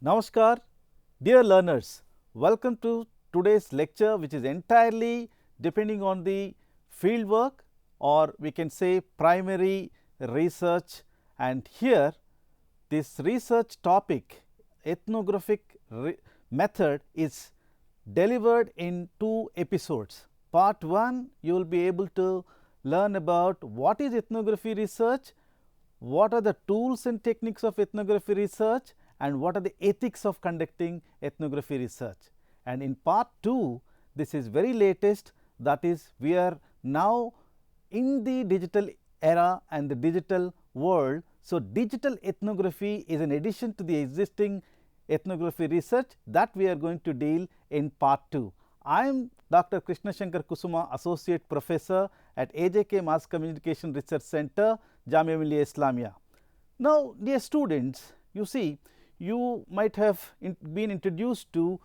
Namaskar, dear learners, welcome to today's lecture, which is entirely depending on the field work, or we can say primary research. And here this research topic, ethnographic method, is delivered in 2 episodes. Part 1, you will be able to learn about what is ethnography research, what are the tools and techniques of ethnography research, and what are the ethics of conducting ethnography research. And in part 2, this is very latest, that is, we are now in the digital era and the digital world. So, digital ethnography is an addition to the existing ethnography research that we are going to deal in part 2. I am Dr. Krishna Shankar Kusuma, Associate Professor at AJK Mass Communication Research Center, Jamia Millia Islamia. Now, dear students, you see, you might have been introduced to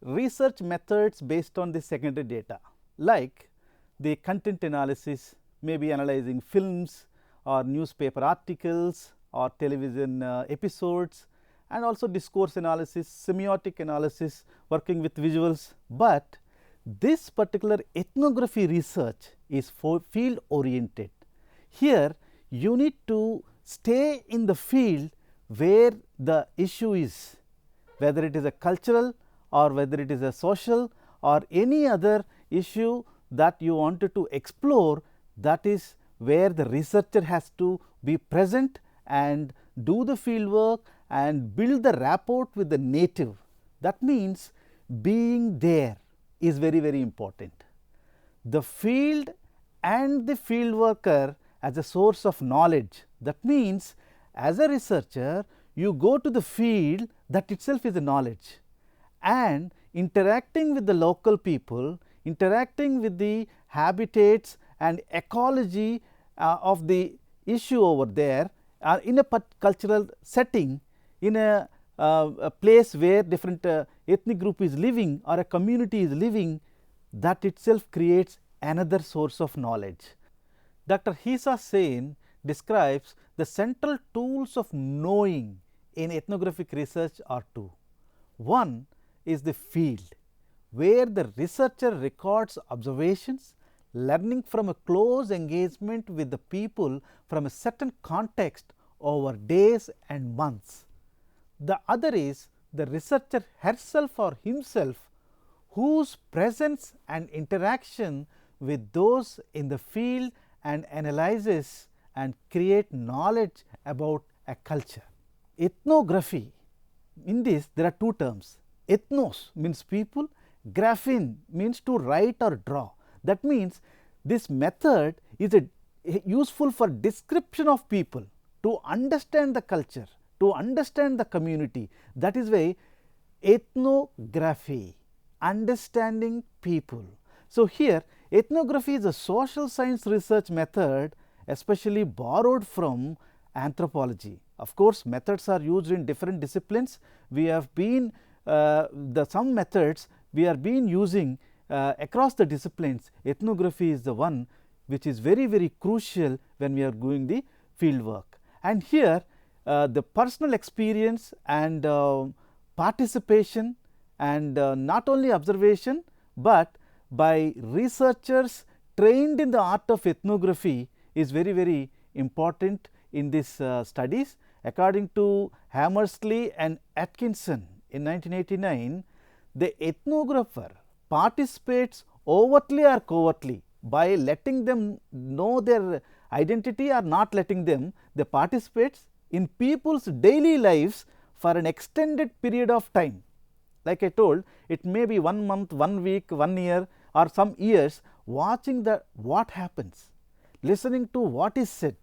research methods based on the secondary data, like the content analysis, maybe analyzing films or newspaper articles or television episodes, and also discourse analysis, semiotic analysis, working with visuals. But this particular ethnography research is field oriented. Here you need to stay in the field where the issue is, whether it is a cultural or whether it is a social or any other issue that you wanted to explore, that is where the researcher has to be present and do the field work and build the rapport with the native. That means being there is very, very important. The field and the field worker as a source of knowledge. That means as a researcher, you go to the field, that itself is a knowledge, and interacting with the local people, interacting with the habitats and ecology of the issue over there, in a cultural setting, in a place where different ethnic group is living or a community is living, that itself creates another source of knowledge. Dr. Hisa Sen describes the central tools of knowing in ethnographic research are 2. One is the field, where the researcher records observations, learning from a close engagement with the people from a certain context over days and months. The other is the researcher herself or himself, whose presence and interaction with those in the field and analyzes and create knowledge about a culture. Ethnography, in this there are 2 terms. Ethnos means people, graphin means to write or draw. That means this method is useful for description of people, to understand the culture, to understand the community. That is why ethnography, understanding people. So, here ethnography is a social science research method, especially borrowed from anthropology. Of course, methods are used in different disciplines. We have been some methods we are been using across the disciplines. Ethnography is the one which is very, very crucial when we are doing the field work. And here the personal experience and participation and not only observation, but by researchers trained in the art of ethnography is very, very important in these studies. According to Hammersley and Atkinson in 1989, the ethnographer participates overtly or covertly by letting them know their identity or not letting them. They participates in people's daily lives for an extended period of time. Like I told, it may be 1 month, 1 week, 1 year or some years watching the what happens, listening to what is said,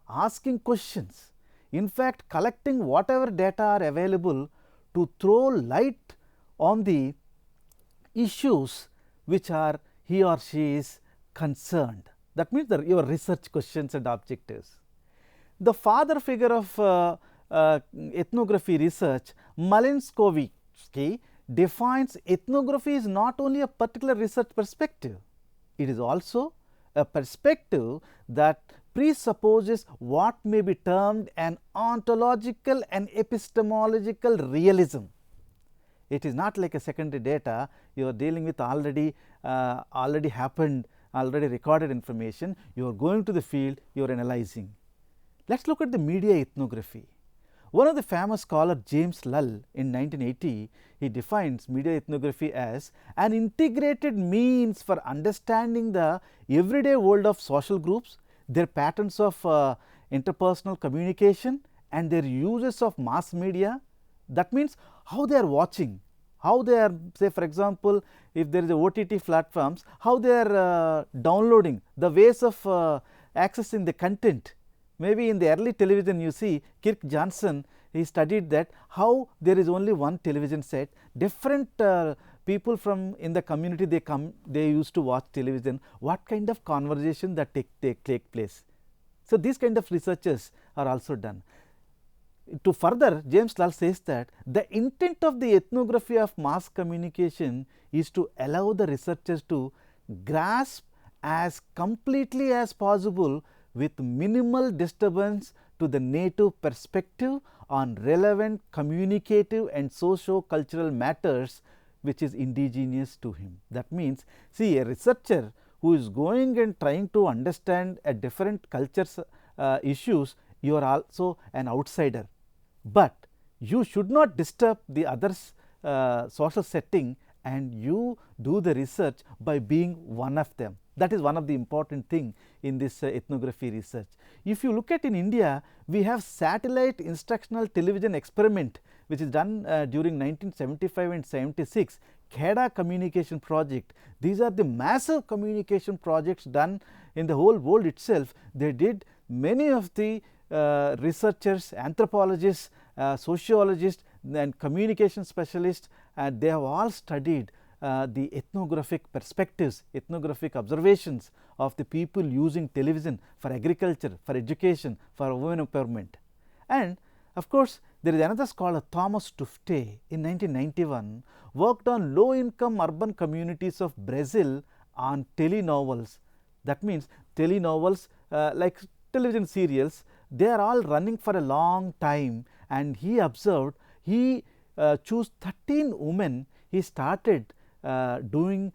asking questions, in fact collecting whatever data are available to throw light on the issues which are he or she is concerned. That means your research questions and objectives. The father figure of ethnography research, Malinskovsky, defines ethnography is not only a particular research perspective, it is also a perspective that presupposes what may be termed an ontological and epistemological realism. It is not like a secondary data, you are dealing with already happened, already recorded information, you are going to the field, you are analyzing. Let us look at the media ethnography. One of the famous scholar James Lull in 1980, he defines media ethnography as an integrated means for understanding the everyday world of social groups, their patterns of interpersonal communication and their uses of mass media. That means how they are watching, how they are, say for example, if there is a OTT platforms, how they are downloading, the ways of accessing the content. Maybe in the early television you see Kirk Johnson, he studied that how there is only one television set, different people from in the community they used to watch television, what kind of conversation that take place. So, these kind of researches are also done. To further, James Lull says that the intent of the ethnography of mass communication is to allow the researchers to grasp as completely as possible with minimal disturbance to the native perspective on relevant communicative and socio-cultural matters which is indigenous to him. That means, see, a researcher who is going and trying to understand a different culture's issues, you are also an outsider, but you should not disturb the others social setting and you do the research by being one of them. That is one of the important thing in this ethnography research. If you look at in India, we have satellite instructional television experiment which is done during 1975 and 76, CADA communication project. These are the massive communication projects done in the whole world itself. They did many of the researchers, anthropologists, sociologists and communication specialists, and they have all studied the ethnographic perspectives, ethnographic observations of the people using television for agriculture, for education, for women empowerment. And of course, there is another scholar, Thomas Tufte, in 1991 worked on low income urban communities of Brazil on telenovels. That means telenovels like television serials, they are all running for a long time, and he observed, he chose 13 women, he started doing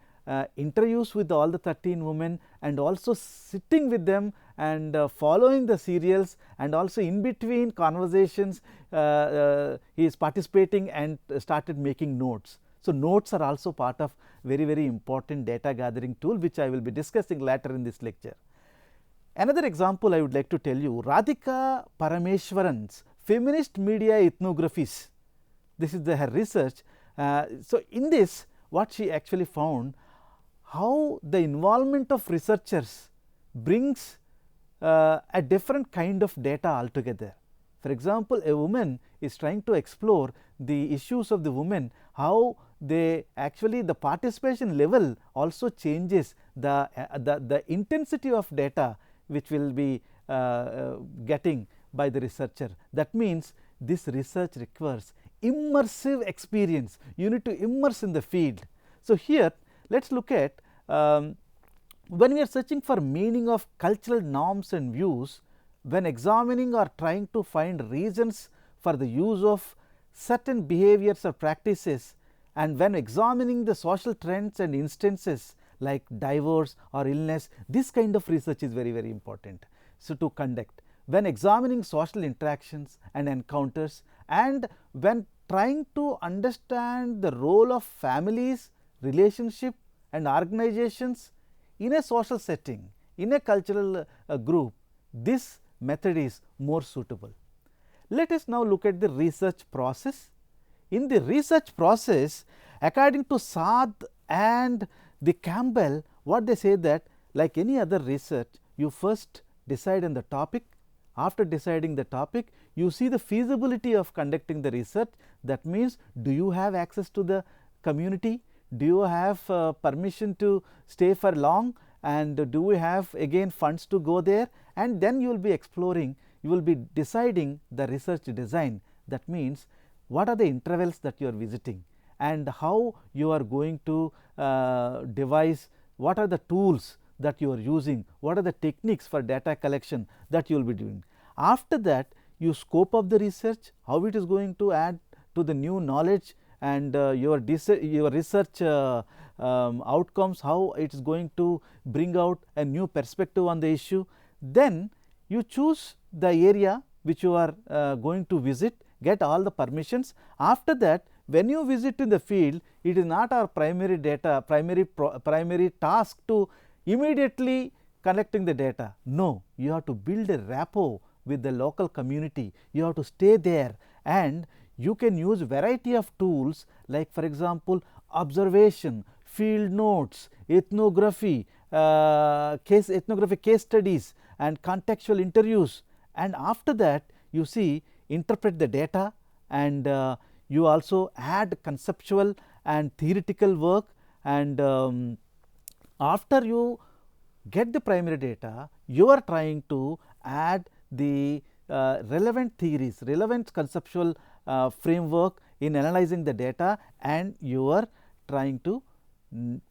interviews with all the 13 women and also sitting with them and following the serials, and also in between conversations he is participating and started making notes. So, notes are also part of very important data gathering tool which I will be discussing later in this lecture. Another example I would like to tell you, Radhika Parameshwaran's Feminist Media Ethnographies. This is her research. So, in this what she actually found, how the involvement of researchers brings a different kind of data altogether. For example, a woman is trying to explore the issues of the women, how they actually the participation level also changes the intensity of data which will be getting by the researcher. That means, this research requires immersive experience, you need to immerse in the field. So, here let us look at when we are searching for meaning of cultural norms and views, when examining or trying to find reasons for the use of certain behaviors or practices, and when examining the social trends and instances like divorce or illness, this kind of research is very important. So, to conduct when examining social interactions and encounters, and when trying to understand the role of families, relationship and organizations in a social setting, in a cultural group, this method is more suitable. Let us now look at the research process. in the research process, according to Saad and the Campbell, what they say that like any other research, you first decide on the topic. After deciding the topic, you see the feasibility of conducting the research. That means, do you have access to the community? Do you have permission to stay for long, and do we have again funds to go there? And then you will be exploring, you will be deciding the research design. That means, what are the intervals that you are visiting, and how you are going to devise, what are the tools that you are using, what are the techniques for data collection that you will be doing. After that, you scope up the research, how it is going to add to the new knowledge, and your research outcomes, how it is going to bring out a new perspective on the issue. Then you choose the area which you are going to visit, get all the permissions. After that, when you visit in the field, it is not our primary task to immediately collecting the data. No, you have to build a rapport with the local community, you have to stay there, and you can use variety of tools like, for example, observation, field notes, ethnography, ethnographic case studies, and contextual interviews. And after that, you see, interpret the data, and you also add conceptual and theoretical work. And after you get the primary data, you are trying to add the relevant theories, relevant conceptual framework in analyzing the data, and you are trying to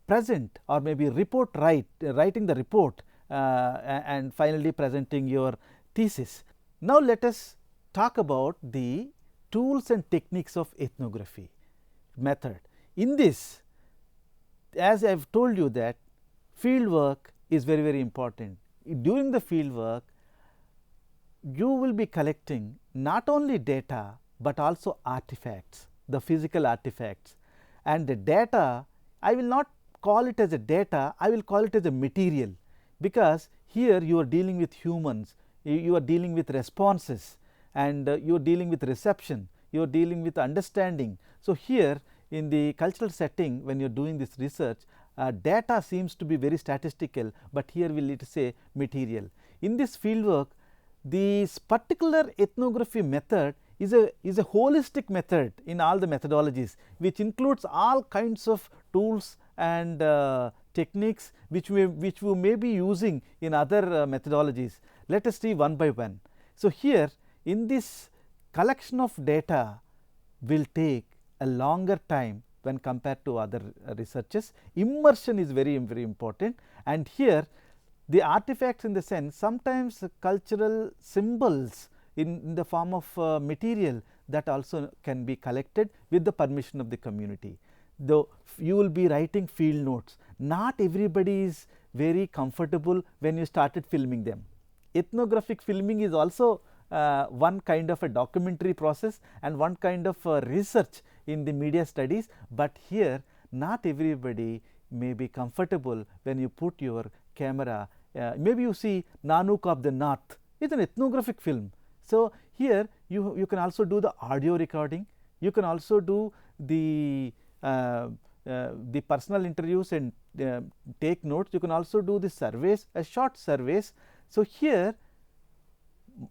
present or maybe writing the report, and finally presenting your thesis. Now, let us talk about the tools and techniques of ethnography method. In this, as I have told you that field work is very, very important. During the field work, you will be collecting not only data, but also artifacts, the physical artifacts. And the data, I will not call it as a data, I will call it as a material, because here you are dealing with humans, you are dealing with responses, and you are dealing with reception, you are dealing with understanding. So, here in the cultural setting, when you are doing this research, data seems to be very statistical, but here we will say material. In this field work, this particular ethnography method is a holistic method in all the methodologies, which includes all kinds of tools and techniques which we may be using in other methodologies. Let us see one by one. So, here in this collection of data will take a longer time when compared to other researches. Immersion is very, very important, and here the artifacts, in the sense, sometimes cultural symbols in the form of material, that also can be collected with the permission of the community. Though you will be writing field notes, not everybody is very comfortable when you started filming them. Ethnographic filming is also one kind of a documentary process and one kind of research in the media studies, but here not everybody may be comfortable when you put your camera. Maybe you see Nanook of the North, it is an ethnographic film. So, here you can also do the audio recording, you can also do the personal interviews and take notes, you can also do the surveys, short surveys. So, here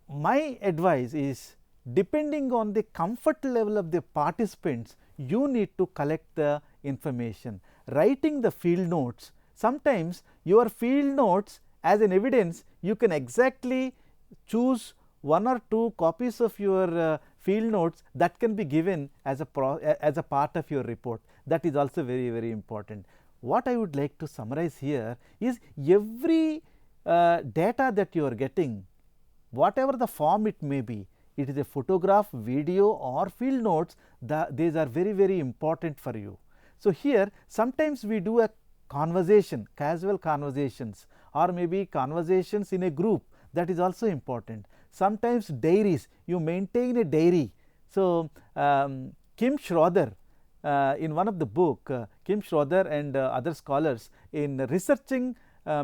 my advice is, depending on the comfort level of the participants, you need to collect the information. Writing the field notes, sometimes your field notes as an evidence, you can exactly choose 1 or 2 copies of your field notes that can be given as a part of your report. That is also very, very important. What I would like to summarize here is, every data that you are getting, whatever the form it may be, it is a photograph, video or field notes, these are very, very important for you. So, here sometimes we do a conversation, casual conversations, or maybe conversations in a group, that is also important. Sometimes diaries, you maintain a diary. So, Kim Schroeder, in one of the book, Kim Schroeder and other scholars in researching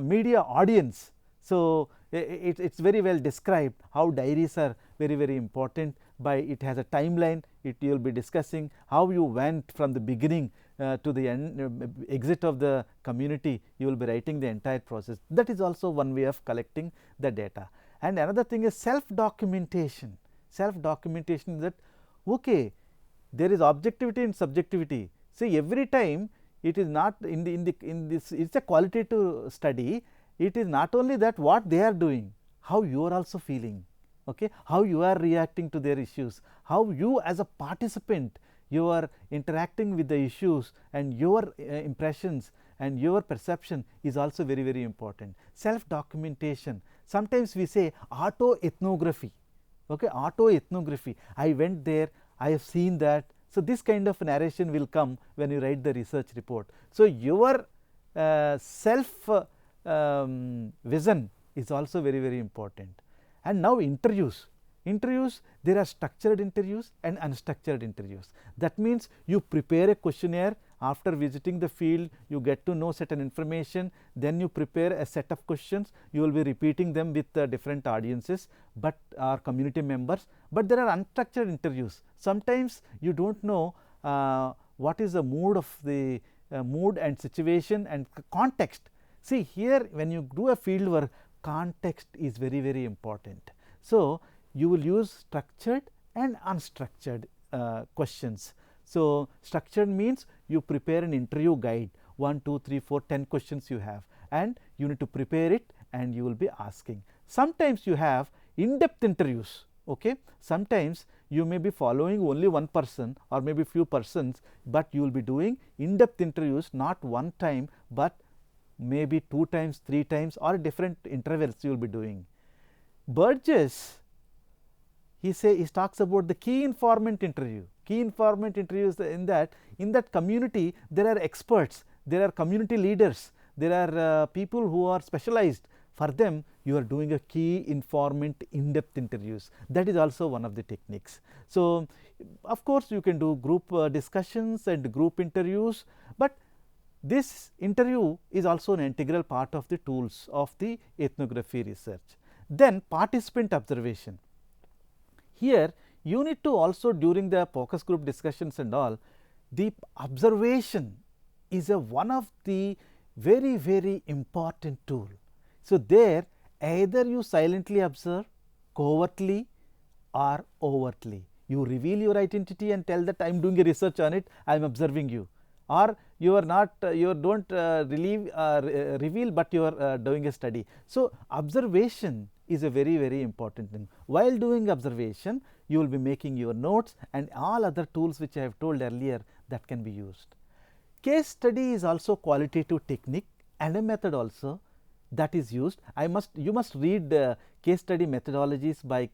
media audience. So, it is very well described how diaries are very, very important. by it has a timeline, you will be discussing how you went from the beginning to the end, exit of the community. You will be writing the entire process. That is also one way of collecting the data. And another thing is self documentation. Self documentation is that okay, there is objectivity and subjectivity. See, every time it is not in this, it is a qualitative study. It is not only that what they are doing, how you are also feeling, okay, how you are reacting to their issues, how you as a participant you are interacting with the issues, and your impressions and your perception is also very, very important. Self documentation, sometimes we say auto ethnography, okay, auto ethnography. I went there, I have seen that. So, this kind of narration will come when you write the research report. So, your self vision is also very, very important. And now interviews. Interviews, there are structured interviews and unstructured interviews. That means you prepare a questionnaire. After visiting the field, you get to know certain information, then you prepare a set of questions. You will be repeating them with different audiences, but are community members. But there are unstructured interviews. Sometimes you do not know what is the mood of the mood and situation and context. See, here when you do a field work, context is very, very important. So, you will use structured and unstructured questions. So, structured means you prepare an interview guide, 1, 2, 3, 4, 10 questions you have, and you need to prepare it and you will be asking. Sometimes you have in-depth interviews, okay. Sometimes you may be following only one person or maybe few persons, but you will be doing in-depth interviews not one time, but maybe 2 times, 3 times or different intervals you will be doing. Burgess, he talks about the key informant interview. Key informant interview is in that community there are experts, there are community leaders, there are people who are specialized. For them you are doing a key informant in-depth interviews. That is also one of the techniques. So, of course, you can do group discussions and group interviews, but this interview is also an integral part of the tools of the ethnography research. Then participant observation. Here you need to also, during the focus group discussions and all, the observation is one of the very, very important tool. So, there either you silently observe, covertly or overtly. You reveal your identity and tell that I am doing a research on it, I am observing you, or you are not, you do not reveal, but you are doing a study. So, observation is a very, very important thing. While doing observation, you will be making your notes and all other tools which I have told earlier that can be used. Case study is also qualitative technique and a method also that is used. You must read case study methodologies by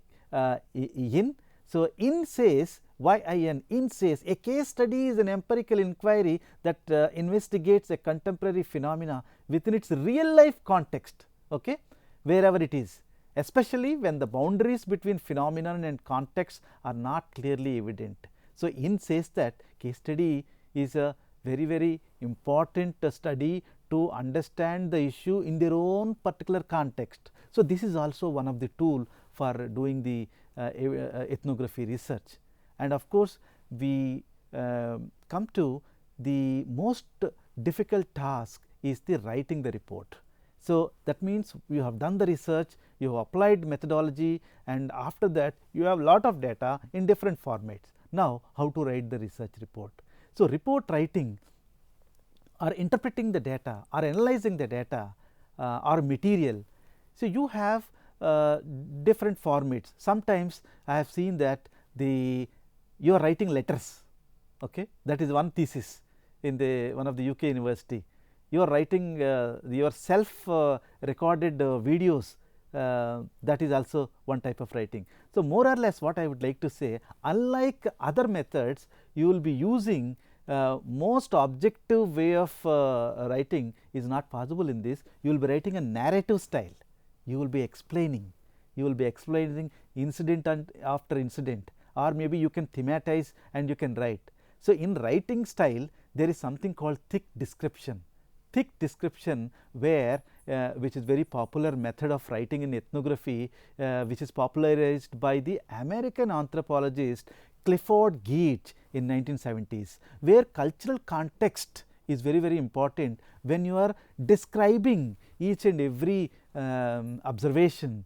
Yin. So, Yin says, YIN, Yin says a case study is an empirical inquiry that investigates a contemporary phenomena within its real life context, okay, wherever it is, especially when the boundaries between phenomenon and context are not clearly evident. So, Yin says that case study is a very, very important study to understand the issue in their own particular context. So, this is also one of the tool for doing the ethnography research. And of course, we come to the most difficult task is the writing the report. So, that means you have done the research, you have applied methodology, and after that you have lot of data in different formats. Now, how to write the research report? So, report writing or interpreting the data or analyzing the data or material. So, you have different formats. Sometimes I have seen that you are writing letters, okay. That is one thesis in one of the UK university. You are writing your self recorded videos, that is also one type of writing. So, more or less what I would like to say, unlike other methods, you will be using most objective way of writing is not possible in this. You will be writing a narrative style, you will be explaining incident and after incident, or maybe you can thematize and you can write. So, in writing style there is something called thick description where which is very popular method of writing in ethnography, which is popularized by the American anthropologist Clifford Geertz in 1970s, where cultural context is very important when you are describing each and every observation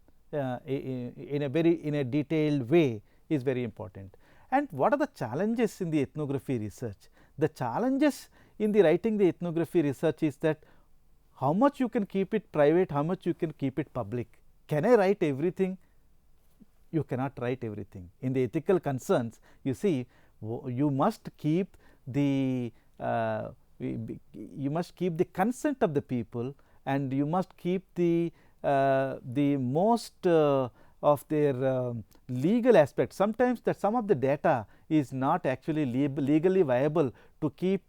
in a detailed way is very important. And what are the challenges in the ethnography research? The challenges in the writing the ethnography research is that how much you can keep it private, how much you can keep it public. Can I write everything? You cannot write everything. In the ethical concerns, you see, you must keep the consent of the people, and you must keep the most of their legal aspects. Sometimes that some of the data is not actually legally viable to keep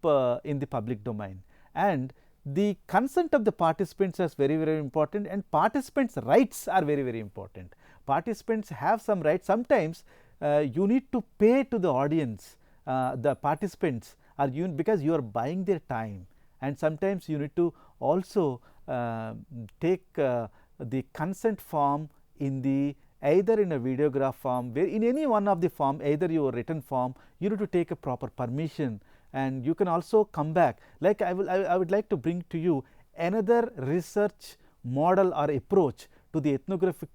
in the public domain, and the consent of the participants is very important, and participants' rights are very important. Participants have some rights. Sometimes you need to pay to the audience, the participants are because you are buying their time, and sometimes you need to also take the consent form in the either in a videograph form, where in any one of the form, either your written form, you need to take a proper permission, and you can also come back. Like I would like to bring to you another research model or approach to the ethnographic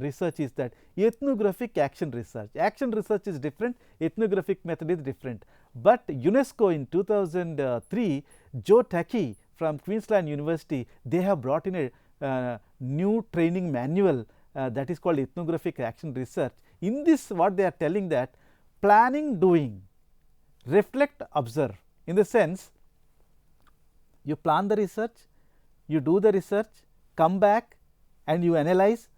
research is that ethnographic action research. Action research is different, ethnographic method is different. But UNESCO in 2003, Joe Taki from Queensland University, they have brought in a new training manual that is called ethnographic action research. In this, what they are telling that planning, doing, reflect, observe. In the sense, you plan the research, you do the research, come back and you analyze,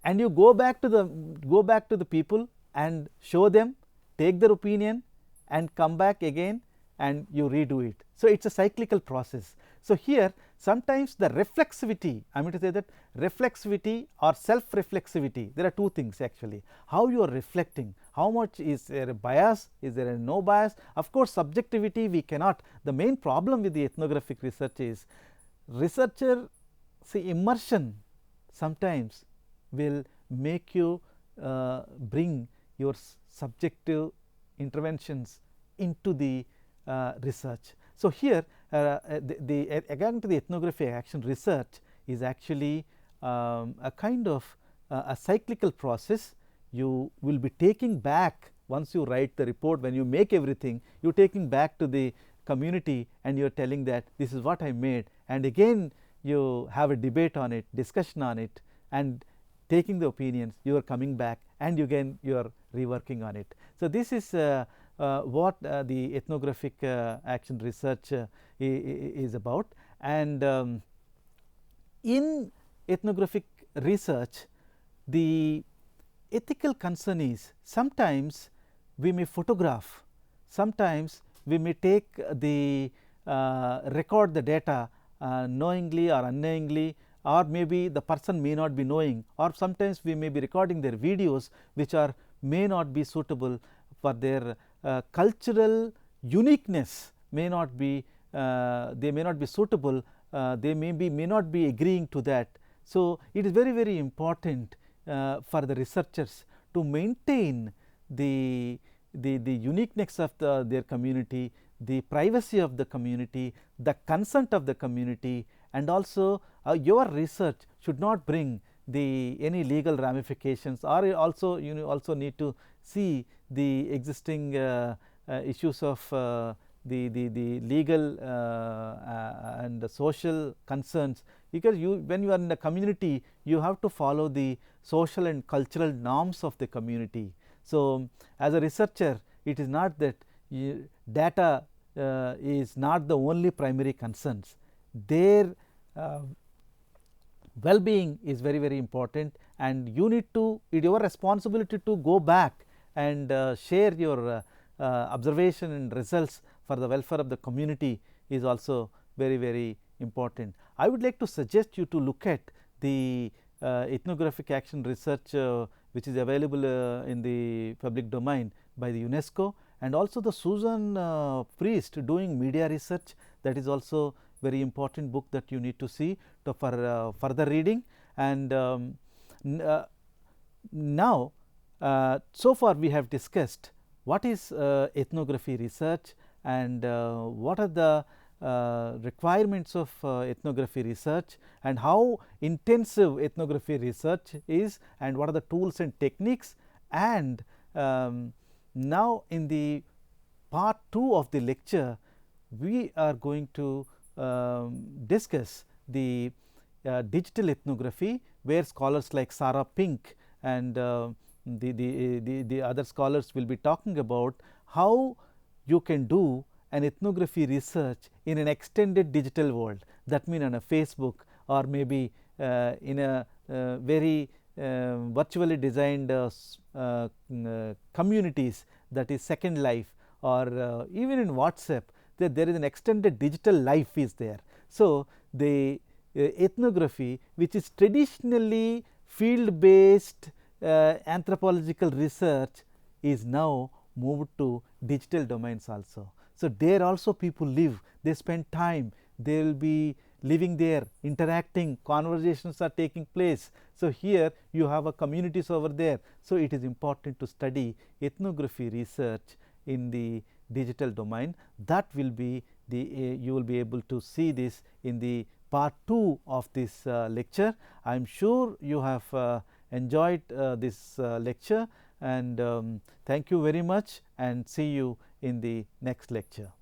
and you go back to the people and show them, take their opinion, and come back again and you redo it. So it's a cyclical process. So here sometimes the reflexivity, I mean to say that reflexivity or self-reflexivity, there are two things actually. How you are reflecting, how much is there a bias, is there a no bias? Of course, subjectivity we cannot. The main problem with the ethnographic research is researcher, see, immersion sometimes will make you bring your subjective interventions into the research. So here again to the ethnography action research is actually a kind of a cyclical process. You will be taking back, once you write the report, when you make everything, you are taking back to the community and you are telling that this is what I made, and again you have a debate on it, discussion on it, and taking the opinions, you are coming back and again you are reworking on it. So this is what the ethnographic action research is about. And in ethnographic research, the ethical concern is sometimes we may photograph, sometimes we may take the record the data knowingly or unknowingly, or maybe the person may not be knowing, or sometimes we may be recording their videos which are may not be suitable for their cultural uniqueness, may not be they may not be suitable, they may not be agreeing to that. So it is very important for the researchers to maintain the uniqueness of their community, the privacy of the community, the consent of the community, and also your research should not bring any legal ramifications, or also you also need to see the existing issues of the legal and the social concerns, because when you are in the community, you have to follow the social and cultural norms of the community. So as a researcher, it is not that data is not the only primary concerns. Their well-being is very important, and you need to, it is your responsibility to go back and share your observation and results for the welfare of the community is also very important. I would like to suggest you to look at the ethnographic action research which is available in the public domain by the UNESCO, and also the Susan Priest doing media research, that is also very important book that you need to see for further reading. And now so far we have discussed what is ethnography research and what are the requirements of ethnography research and how intensive ethnography research is and what are the tools and techniques. And now in the part 2 of the lecture, we are going to discuss the digital ethnography, where scholars like Sarah Pink and the other scholars will be talking about how you can do an ethnography research in an extended digital world. That means on a Facebook or maybe in a very virtually designed communities, that is Second Life, or even in WhatsApp, there is an extended digital life is there. So the ethnography, which is traditionally field based anthropological research, is now moved to digital domains also. So there also people live, they spend time, they will be living there, interacting, conversations are taking place. So here you have a communities over there. So it is important to study ethnography research in the digital domain. That will be the you will be able to see this in the part 2 of this lecture. I am sure you have enjoyed this lecture, and thank you very much, and see you in the next lecture.